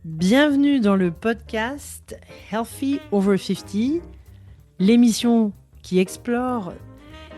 Bienvenue dans le podcast Healthy Over 50, l'émission qui explore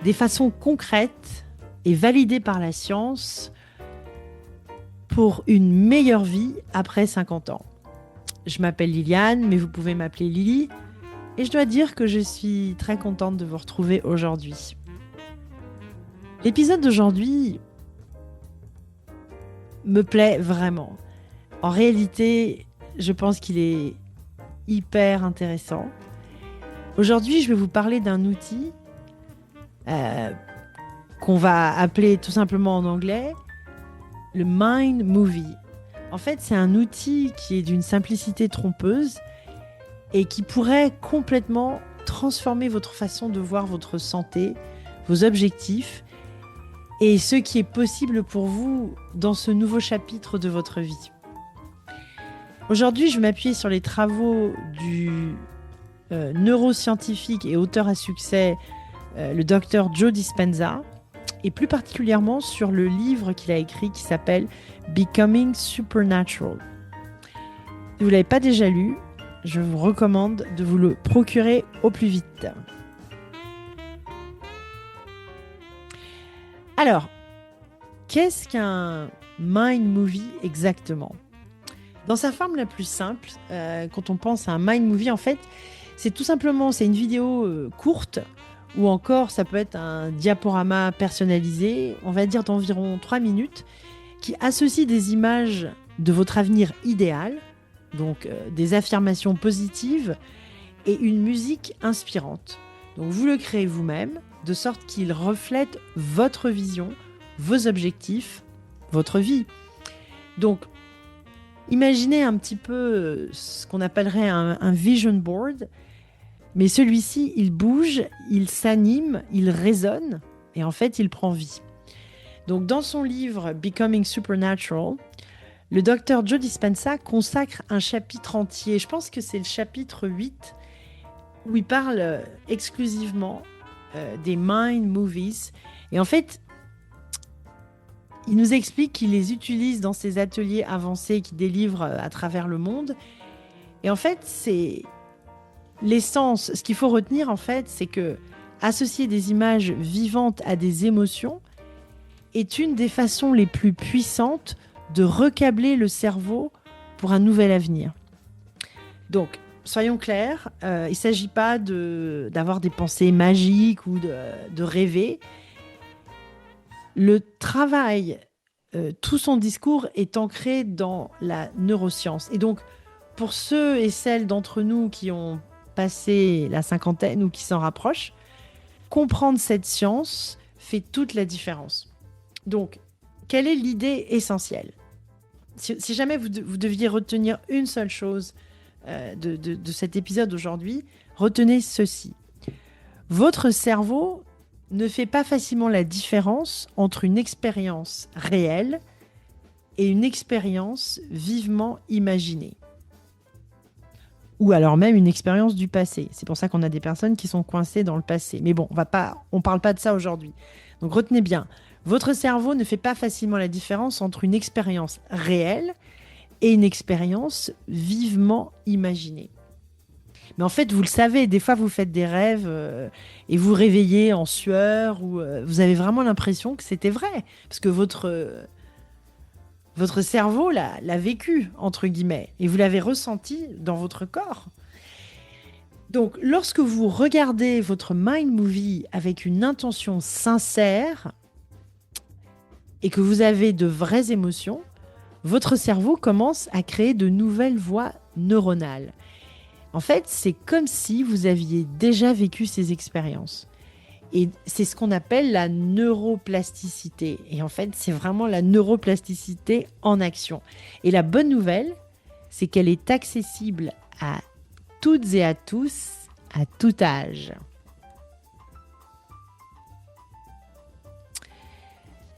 des façons concrètes et validées par la science pour une meilleure vie après 50 ans. Je m'appelle Liliane, mais vous pouvez m'appeler Lily, et je dois dire que je suis très contente de vous retrouver aujourd'hui. L'épisode d'aujourd'hui me plaît vraiment. En réalité, je pense qu'il est hyper intéressant. Aujourd'hui, je vais vous parler d'un outil qu'on va appeler tout simplement en anglais le Mind Movie. En fait, c'est un outil qui est d'une simplicité trompeuse et qui pourrait complètement transformer votre façon de voir votre santé, vos objectifs et ce qui est possible pour vous dans ce nouveau chapitre de votre vie. Aujourd'hui, je vais m'appuyer sur les travaux du neuroscientifique et auteur à succès, le docteur Joe Dispenza, et plus particulièrement sur le livre qu'il a écrit qui s'appelle Becoming Supernatural. Si vous ne l'avez pas déjà lu, je vous recommande de vous le procurer au plus vite. Alors, qu'est-ce qu'un Mind Movie exactement ? Dans sa forme la plus simple, quand on pense à un Mind Movie, en fait, c'est tout simplement une vidéo courte, ou encore ça peut être un diaporama personnalisé, on va dire d'environ 3 minutes, qui associe des images de votre avenir idéal, donc des affirmations positives et une musique inspirante. Donc vous le créez vous-même, de sorte qu'il reflète votre vision, vos objectifs, votre vie. Donc, imaginez un petit peu ce qu'on appellerait un vision board, mais celui-ci, il bouge, il s'anime, il résonne, et en fait, il prend vie. Donc, dans son livre Becoming Supernatural, le docteur Joe Dispenza consacre un chapitre entier, je pense que c'est le chapitre 8, où il parle exclusivement des Mind Movies. Et en fait, il nous explique qu'il les utilise dans ses ateliers avancés qu'il délivre à travers le monde. Et en fait, c'est l'essence. Ce qu'il faut retenir, en fait, c'est que associer des images vivantes à des émotions est une des façons les plus puissantes de recabler le cerveau pour un nouvel avenir. Donc, soyons clairs, il ne s'agit pas d'avoir des pensées magiques ou de rêver. Le travail, tout son discours est ancré dans la neuroscience. Et donc, pour ceux et celles d'entre nous qui ont passé la cinquantaine ou qui s'en rapprochent, comprendre cette science fait toute la différence. Donc, quelle est l'idée essentielle ? Si jamais vous deviez retenir une seule chose de cet épisode aujourd'hui, retenez ceci. Votre cerveau ne fait pas facilement la différence entre une expérience réelle et une expérience vivement imaginée. Ou alors même une expérience du passé. C'est pour ça qu'on a des personnes qui sont coincées dans le passé. Mais bon, on parle pas de ça aujourd'hui. Donc retenez bien, votre cerveau ne fait pas facilement la différence entre une expérience réelle et une expérience vivement imaginée. Mais en fait, vous le savez, des fois, vous faites des rêves et vous réveillez en sueur ou vous avez vraiment l'impression que c'était vrai. Parce que votre cerveau l'a vécu, entre guillemets, et vous l'avez ressenti dans votre corps. Donc, lorsque vous regardez votre Mind Movie avec une intention sincère et que vous avez de vraies émotions, votre cerveau commence à créer de nouvelles voies neuronales. En fait, c'est comme si vous aviez déjà vécu ces expériences. Et c'est ce qu'on appelle la neuroplasticité. Et en fait, c'est vraiment la neuroplasticité en action. Et la bonne nouvelle, c'est qu'elle est accessible à toutes et à tous, à tout âge.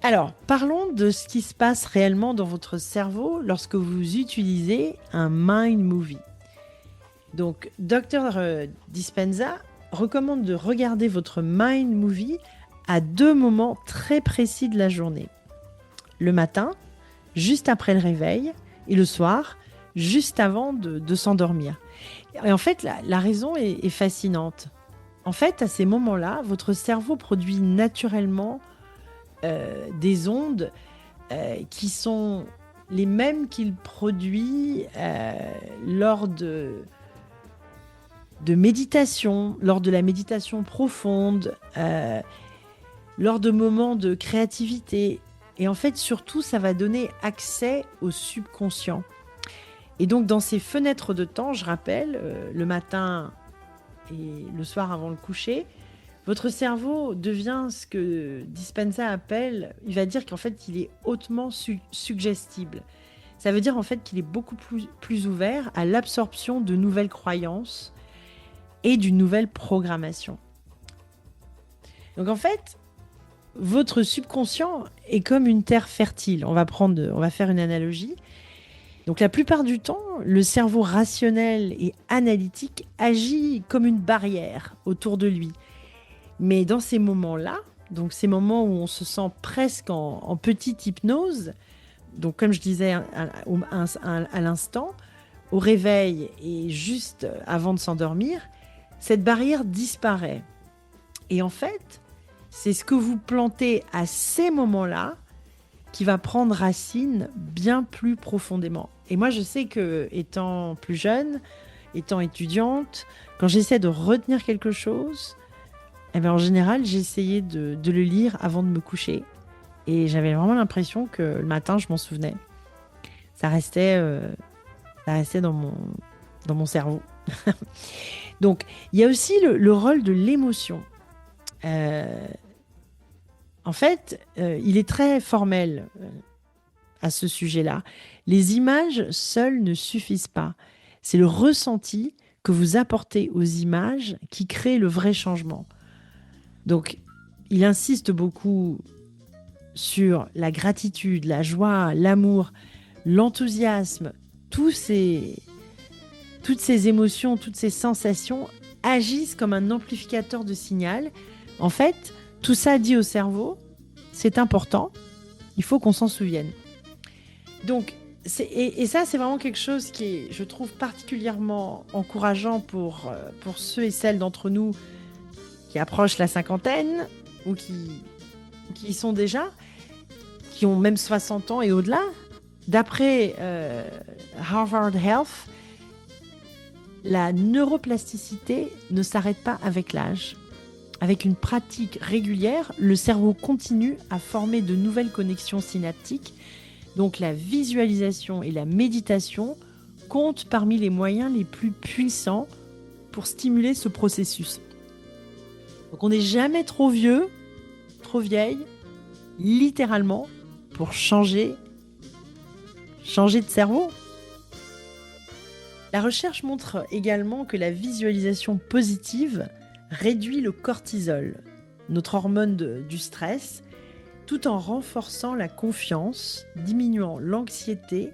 Alors, parlons de ce qui se passe réellement dans votre cerveau lorsque vous utilisez un Mind Movie. Donc, Dr Dispenza recommande de regarder votre Mind Movie à 2 moments très précis de la journée. Le matin, juste après le réveil, et le soir, juste avant de s'endormir. Et en fait, la raison est fascinante. En fait, à ces moments-là, votre cerveau produit naturellement des ondes qui sont les mêmes qu'il produit lors de méditation, lors de la méditation profonde, lors de moments de créativité. Et en fait, surtout, ça va donner accès au subconscient. Et donc, dans ces fenêtres de temps, je rappelle, le matin et le soir avant le coucher, votre cerveau devient ce que Dispenza appelle, il va dire qu'en fait, il est hautement suggestible. Ça veut dire en fait qu'il est beaucoup plus ouvert à l'absorption de nouvelles croyances et d'une nouvelle programmation. Donc en fait, votre subconscient est comme une terre fertile. On va faire une analogie. Donc la plupart du temps, le cerveau rationnel et analytique agit comme une barrière autour de lui. Mais dans ces moments-là, donc ces moments où on se sent presque en petite hypnose, donc comme je disais à l'instant, au réveil et juste avant de s'endormir, cette barrière disparaît. Et en fait, c'est ce que vous plantez à ces moments-là qui va prendre racine bien plus profondément. Et moi, je sais que, étant plus jeune, étant étudiante, quand j'essaie de retenir quelque chose, eh bien, en général, j'essayais de le lire avant de me coucher. Et j'avais vraiment l'impression que le matin, je m'en souvenais. Ça restait dans mon cerveau. Donc, il y a aussi le rôle de l'émotion. En fait, il est très formel à ce sujet-là. Les images seules ne suffisent pas. C'est le ressenti que vous apportez aux images qui crée le vrai changement. Donc, il insiste beaucoup sur la gratitude, la joie, l'amour, l'enthousiasme, toutes ces émotions, toutes ces sensations agissent comme un amplificateur de signal. En fait, tout ça dit au cerveau, c'est important, il faut qu'on s'en souvienne. Donc, ça, c'est vraiment quelque chose qui est, je trouve, particulièrement encourageant pour ceux et celles d'entre nous qui approchent la cinquantaine ou qui y sont déjà, qui ont même 60 ans et au-delà. D'après Harvard Health, la neuroplasticité ne s'arrête pas avec l'âge. Avec une pratique régulière, le cerveau continue à former de nouvelles connexions synaptiques. Donc la visualisation et la méditation comptent parmi les moyens les plus puissants pour stimuler ce processus. Donc on n'est jamais trop vieux, trop vieille, littéralement, pour changer de cerveau. La recherche montre également que la visualisation positive réduit le cortisol, notre hormone du stress, tout en renforçant la confiance, diminuant l'anxiété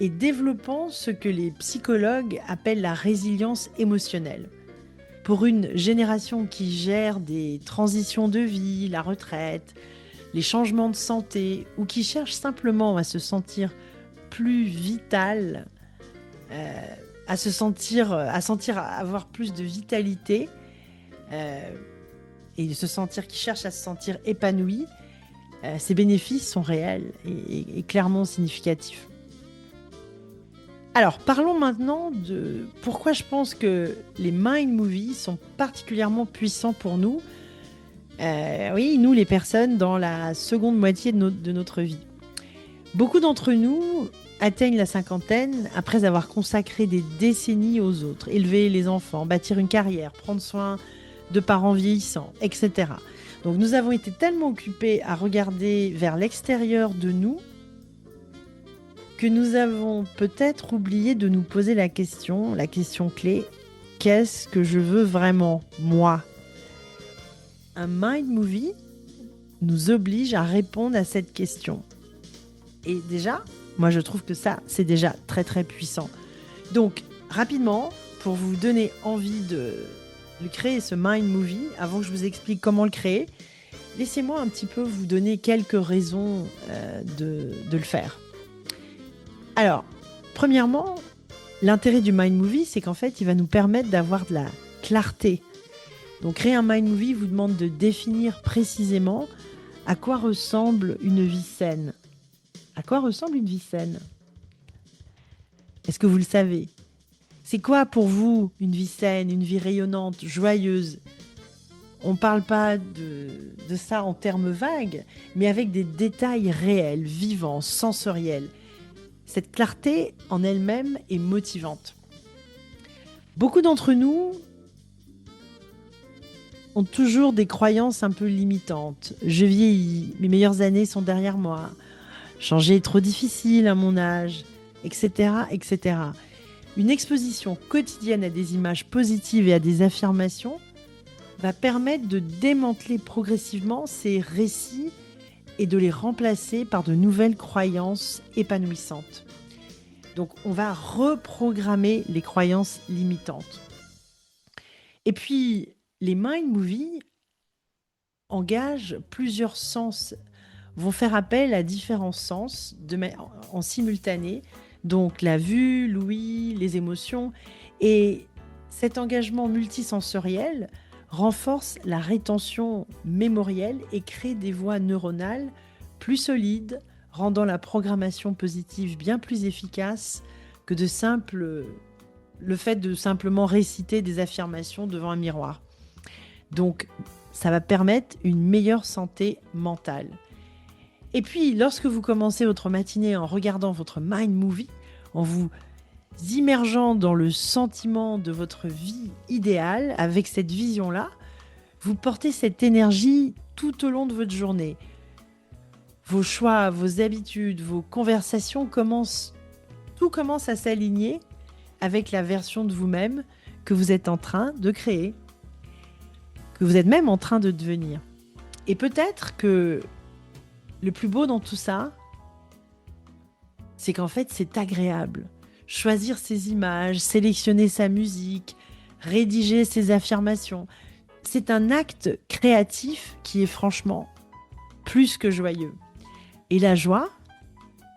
et développant ce que les psychologues appellent la résilience émotionnelle. Pour une génération qui gère des transitions de vie, la retraite, les changements de santé ou qui cherche simplement à se sentir plus vital, à avoir plus de vitalité et qui cherche à se sentir épanoui, ces bénéfices sont réels et clairement significatifs. Alors, parlons maintenant de pourquoi je pense que les mind movies sont particulièrement puissants pour nous. Oui, nous les personnes dans la seconde moitié de notre vie. Beaucoup d'entre nous atteignent la cinquantaine après avoir consacré des décennies aux autres, élever les enfants, bâtir une carrière, prendre soin de parents vieillissants, etc. Donc nous avons été tellement occupés à regarder vers l'extérieur de nous que nous avons peut-être oublié de nous poser la question clé, qu'est-ce que je veux vraiment, moi ? Un mind movie nous oblige à répondre à cette question. Et déjà, moi je trouve que ça, c'est déjà très très puissant. Donc, rapidement, pour vous donner envie de créer ce mind movie, avant que je vous explique comment le créer, laissez-moi un petit peu vous donner quelques raisons de le faire. Alors, Premièrement, l'intérêt du Mind Movie, c'est qu'en fait, il va nous permettre d'avoir de la clarté. Donc, créer un Mind Movie vous demande de définir précisément à quoi ressemble une vie saine. À quoi ressemble une vie saine? Est-ce que vous le savez? C'est quoi pour vous une vie saine, une vie rayonnante, joyeuse? On ne parle pas de ça en termes vagues, mais avec des détails réels, vivants, sensoriels. Cette clarté en elle-même est motivante. Beaucoup d'entre nous ont toujours des croyances un peu limitantes. Je vieillis, mes meilleures années sont derrière moi. Changer est trop difficile à mon âge, etc., etc. Une exposition quotidienne à des images positives et à des affirmations va permettre de démanteler progressivement ces récits et de les remplacer par de nouvelles croyances épanouissantes. Donc, on va reprogrammer les croyances limitantes. Et puis, les Mind Movies engagent plusieurs sens, vont faire appel à différents sens en simultané, donc la vue, l'ouïe, les émotions. Et cet engagement multisensoriel renforce la rétention mémorielle et crée des voies neuronales plus solides, rendant la programmation positive bien plus efficace que le fait de simplement réciter des affirmations devant un miroir. Donc, ça va permettre une meilleure santé mentale. Et puis, lorsque vous commencez votre matinée en regardant votre Mind Movie, en vous immergeant dans le sentiment de votre vie idéale, avec cette vision-là, vous portez cette énergie tout au long de votre journée. Vos choix, vos habitudes, vos conversations tout commence à s'aligner avec la version de vous-même que vous êtes en train de créer, que vous êtes même en train de devenir. Et peut-être que le plus beau dans tout ça, c'est qu'en fait, c'est agréable. Choisir ses images, sélectionner sa musique, rédiger ses affirmations, c'est un acte créatif qui est franchement plus que joyeux. Et la joie,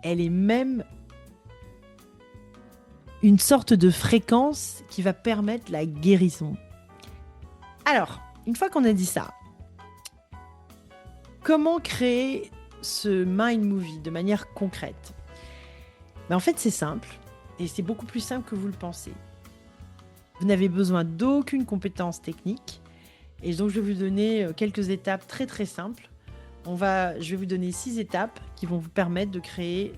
elle est même une sorte de fréquence qui va permettre la guérison. Alors, une fois qu'on a dit ça, comment créer ce Mind Movie de manière concrète? En fait, c'est simple, et c'est beaucoup plus simple que vous le pensez. Vous n'avez besoin d'aucune compétence technique, et donc je vais vous donner quelques étapes très très simples. Je vais vous donner 6 étapes qui vont vous permettre de créer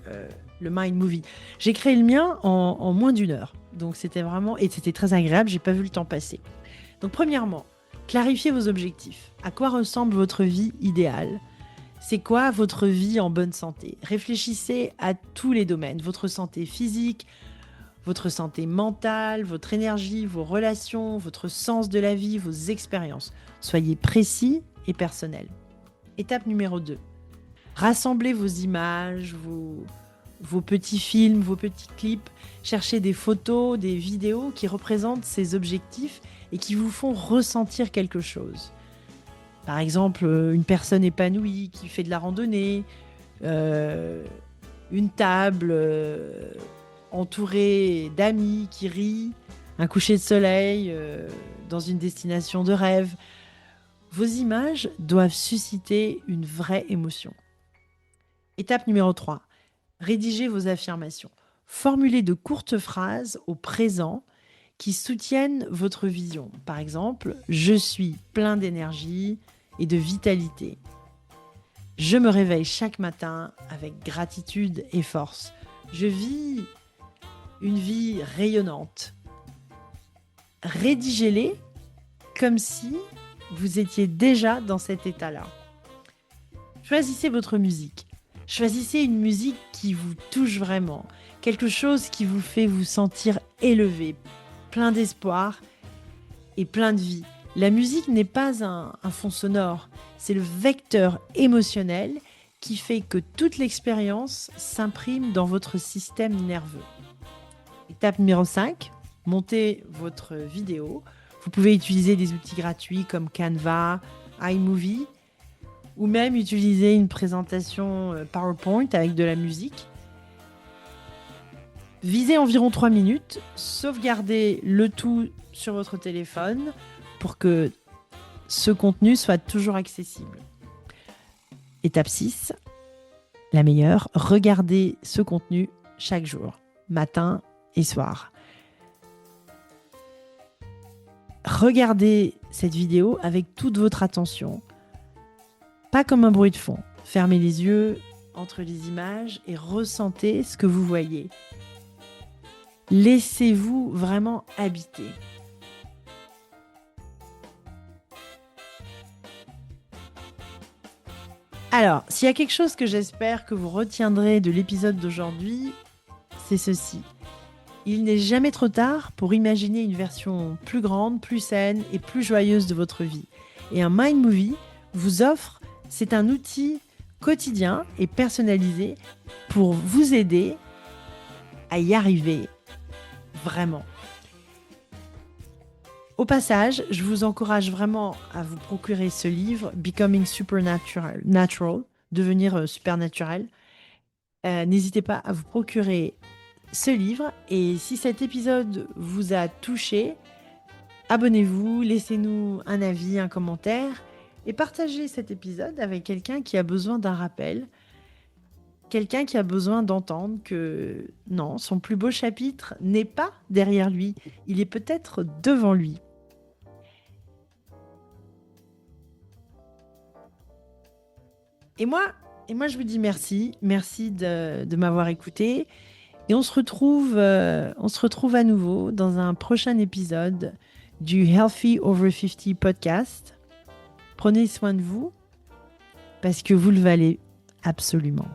le Mind Movie. J'ai créé le mien en moins d'1 heure, donc c'était très agréable, j'ai pas vu le temps passer. Donc premièrement, clarifiez vos objectifs. À quoi ressemble votre vie idéale? C'est quoi votre vie en bonne santé? Réfléchissez à tous les domaines, votre santé physique, votre santé mentale, votre énergie, vos relations, votre sens de la vie, vos expériences. Soyez précis et personnel. Étape numéro 2. Rassemblez vos images, vos petits films, vos petits clips. Cherchez des photos, des vidéos qui représentent ces objectifs et qui vous font ressentir quelque chose. Par exemple, une personne épanouie qui fait de la randonnée, une table entourée d'amis qui rient, un coucher de soleil dans une destination de rêve. Vos images doivent susciter une vraie émotion. Étape numéro 3. Rédigez vos affirmations. Formulez de courtes phrases au présent qui soutiennent votre vision. Par exemple, je suis plein d'énergie et de vitalité. Je me réveille chaque matin avec gratitude et force. Je vis une vie rayonnante. Rédigez-les comme si vous étiez déjà dans cet état-là. Choisissez votre musique. Choisissez une musique qui vous touche vraiment. Quelque chose qui vous fait vous sentir élevé, plein d'espoir et plein de vie. La musique n'est pas un fond sonore, c'est le vecteur émotionnel qui fait que toute l'expérience s'imprime dans votre système nerveux. Étape numéro 5, montez votre vidéo. Vous pouvez utiliser des outils gratuits comme Canva, iMovie, ou même utiliser une présentation PowerPoint avec de la musique. Visez environ 3 minutes, sauvegardez le tout sur votre téléphone pour que ce contenu soit toujours accessible. Étape 6, la meilleure, regardez ce contenu chaque jour, matin et soir. Regardez cette vidéo avec toute votre attention, pas comme un bruit de fond. Fermez les yeux entre les images et ressentez ce que vous voyez. Laissez-vous vraiment habiter. Alors, s'il y a quelque chose que j'espère que vous retiendrez de l'épisode d'aujourd'hui, c'est ceci. Il n'est jamais trop tard pour imaginer une version plus grande, plus saine et plus joyeuse de votre vie. Et un Mind Movie vous offre, c'est un outil quotidien et personnalisé pour vous aider à y arriver vraiment. Au passage, je vous encourage vraiment à vous procurer ce livre, Becoming Supernatural, devenir supernaturel. N'hésitez pas à vous procurer ce livre. Et si cet épisode vous a touché, abonnez-vous, laissez-nous un avis, un commentaire et partagez cet épisode avec quelqu'un qui a besoin d'un rappel, quelqu'un qui a besoin d'entendre que non, son plus beau chapitre n'est pas derrière lui, il est peut-être devant lui. Et moi, je vous dis merci de m'avoir écouté. Et on se retrouve à nouveau dans un prochain épisode du Healthy Over 50 podcast. Prenez soin de vous parce que vous le valez absolument.